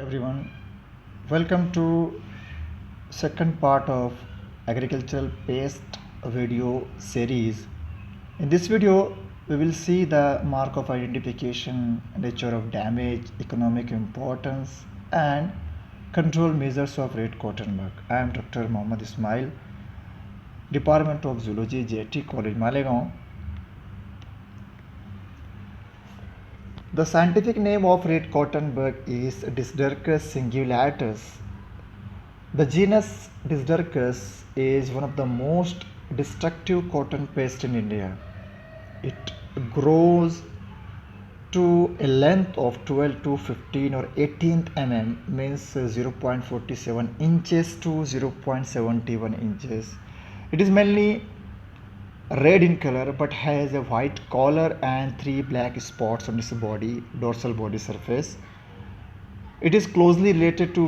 Everyone, welcome to second part of agricultural pest video series. In this video, we will see the mark of identification, nature of damage, economic importance, and control measures of red cotton bug. I am Dr. Mohammad Ismail, Department of Zoology, JT College, Malegaon. The scientific name of red cotton bug is Dysdercus singulatus. The genus Dysdercus is one of the most destructive cotton pests in India. It grows to a length of 12 to 15 or 18 mm, means 0.47 inches to 0.71 inches. It is mainly red in color but has a white collar and 3 black spots on its dorsal body surface. It is closely related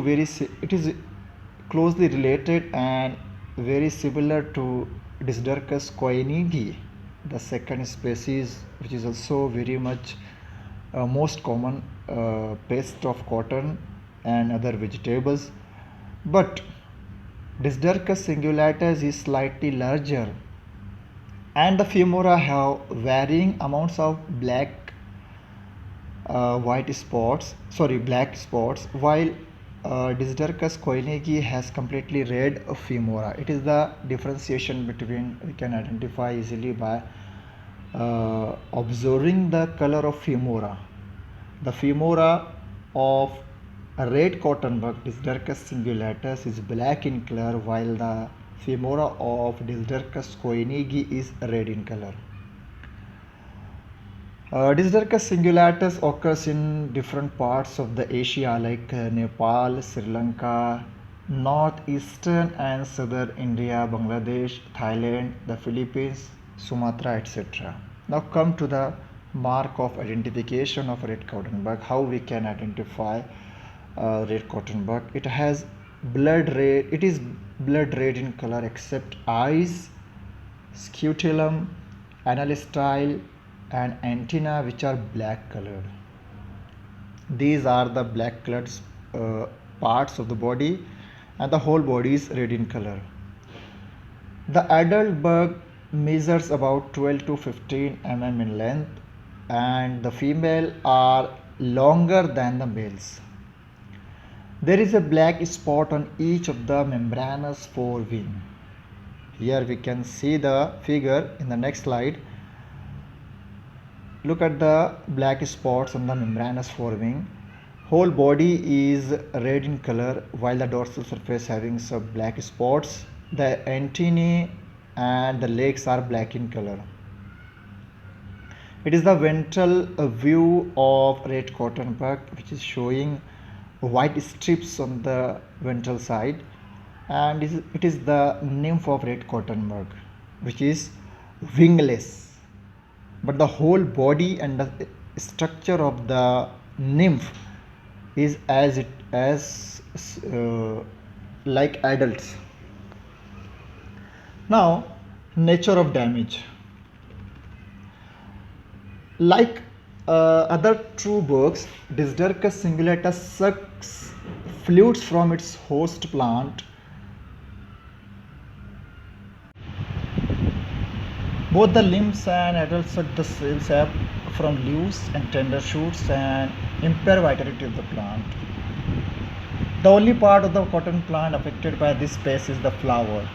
and very similar to Dysdercus coinigi, the second species, which is also very much most common pest of cotton and other vegetables. But Dysdercus singulatus is slightly larger, and the femora have varying amounts of black spots, while Dysdercus coinigi has completely red femora. It is the differentiation between we can identify easily by observing the color of femora. The femora of a red cotton bug Dysdercus singulatus is black in color, while the femora of Dysdercus coinigi is red in color. Dysdercus singulatus occurs in different parts of the Asia like Nepal, Sri Lanka, northeastern and southern India, Bangladesh, Thailand, the Philippines, Sumatra, etc. Now come to the mark of identification of red cotton bug. How we can identify red cotton bug? It is blood red in color except eyes, scutellum, anal style, and antenna, which are black colored. These are the black colored parts of the body, and the whole body is red in color. The adult bug measures about 12 to 15 mm in length, and the female are longer than the males. There is a black spot on each of the membranous forewing. Here we can see the figure in the next slide. Look at the black spots on the membranous forewing. Whole body is red in color, while the dorsal surface having some black spots. The antennae and the legs are black in color. It is the ventral view of red cotton bug, which is showing white strips on the ventral side, and it is the nymph of red cotton bug, which is wingless, but the whole body and the structure of the nymph is like adults. Now, nature of damage. Like other true bugs, Dysdercus singulatus sucks fluids from its host plant. Both the limbs and adults suck the sap from leaves and tender shoots and impair vitality of the plant. The only part of the cotton plant affected by this pest is the flower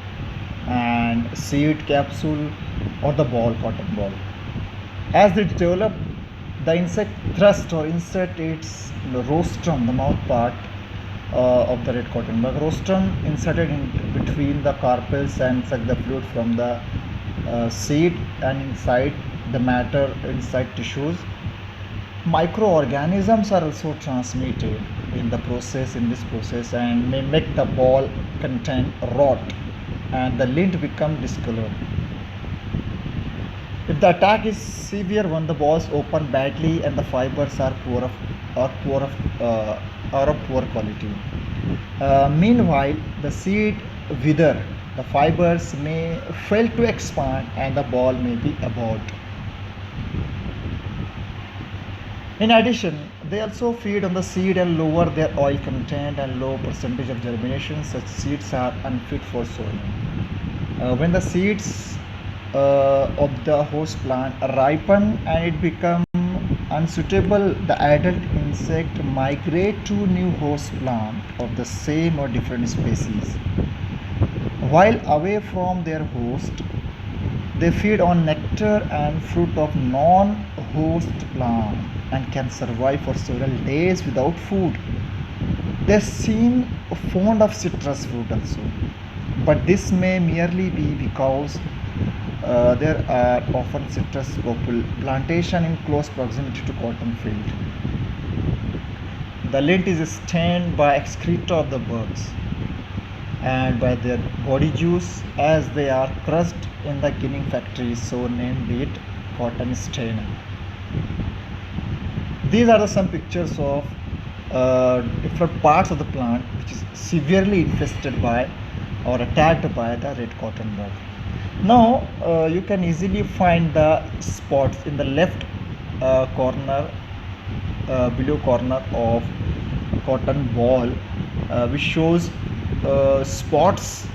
and seed capsule or the cotton ball. As it develops, the insect thrust or insert its rostrum, the mouth part of the red cotton bug. Rostrum inserted in between the carpels and suck the fluid from the seed and inside the matter inside tissues. Microorganisms are also transmitted in this process and may make the ball content rot and the lint become discolored. If the attack is severe when the balls open badly and the fibers are of poor quality. Meanwhile, the seed wither, the fibers may fail to expand and the ball may be abort. In addition, They also feed on the seed and lower their oil content and low percentage of germination. Such seeds are unfit for sowing. When the seeds of the host plant ripen and it become unsuitable, the adult insect migrate to new host plant of the same or different species. While away from their host, they feed on nectar and fruit of non-host plant and can survive for several days without food. They seem fond of citrus fruit also, but this may merely be because there are often citrus plantation in close proximity to cotton field. The lint is stained by excreta of the birds and by their body juice as they are crushed in the ginning factory, so named it cotton stainer. These are some pictures of different parts of the plant which is severely infested by or attacked by the red cotton bug. Now you can easily find the spots in the left corner, below corner of cotton ball, which shows spots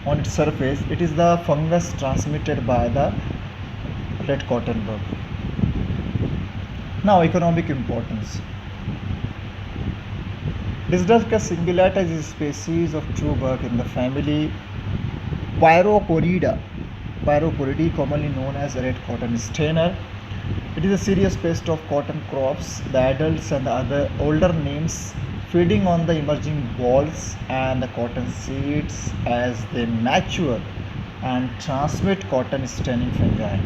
on its surface. It is the fungus transmitted by the red cotton bug. Now, economic importance. Dysdacus singulatus is a species of true bug in the family Pyrocoridae, commonly known as red cotton stainer. It is a serious pest of cotton crops. The adults and the other older names feeding on the emerging balls and the cotton seeds as they mature and transmit cotton staining fungi.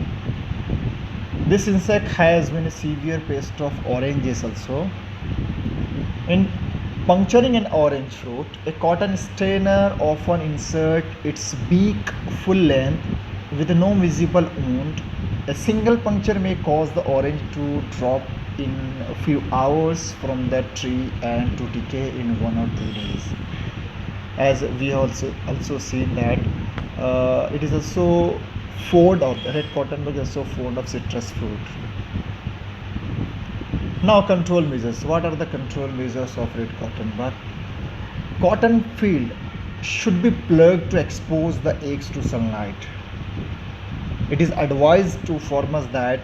This insect has been a severe pest of oranges also. In puncturing an orange fruit, a cotton stainer often inserts its beak full length with no visible wound. A single puncture may cause the orange to drop in a few hours from that tree and to decay in 1 or 2 days. As we also seen that it is also fond of the red cotton bug is also fond of citrus fruit. Now, control measures. What are the control measures of red cotton bug? Cotton field should be plugged to expose the eggs to sunlight. It is advised to farmers that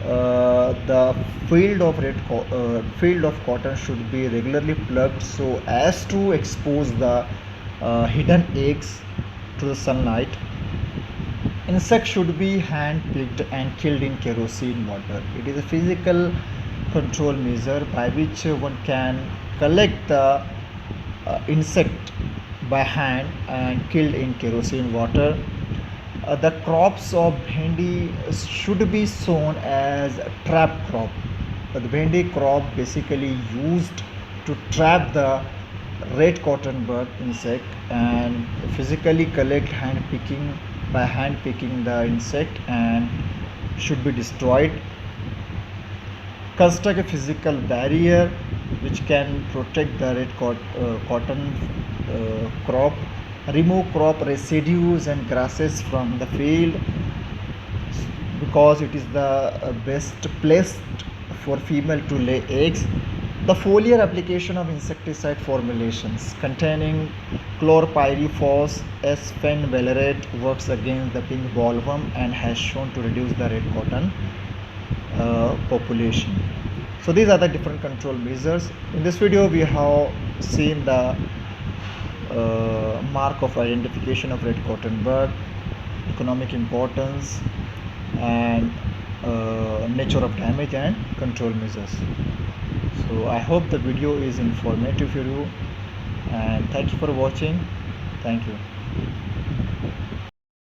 the field of cotton should be regularly plugged so as to expose the hidden eggs to the sunlight. Insects should be hand picked and killed in kerosene water. It is a physical control measure by which one can collect the insect by hand and killed in kerosene water. The crops of bhendi should be sown as a trap crop. The bhendi crop basically used to trap the red cotton bug insect and physically collect by hand picking the insect and should be destroyed. Construct a physical barrier which can protect the red cotton crop. Remove crop residues and grasses from the field because it is the best place for female to lay eggs. The foliar application of insecticide formulations containing chlorpyrifos as fenvalerate works against the pink bollworm and has shown to reduce the red cotton population. So these are the different control measures. In this video we have seen the mark of identification of red cotton bug, economic importance, and nature of damage and control measures. So I hope the video is informative for you and thank you for watching. Thank you.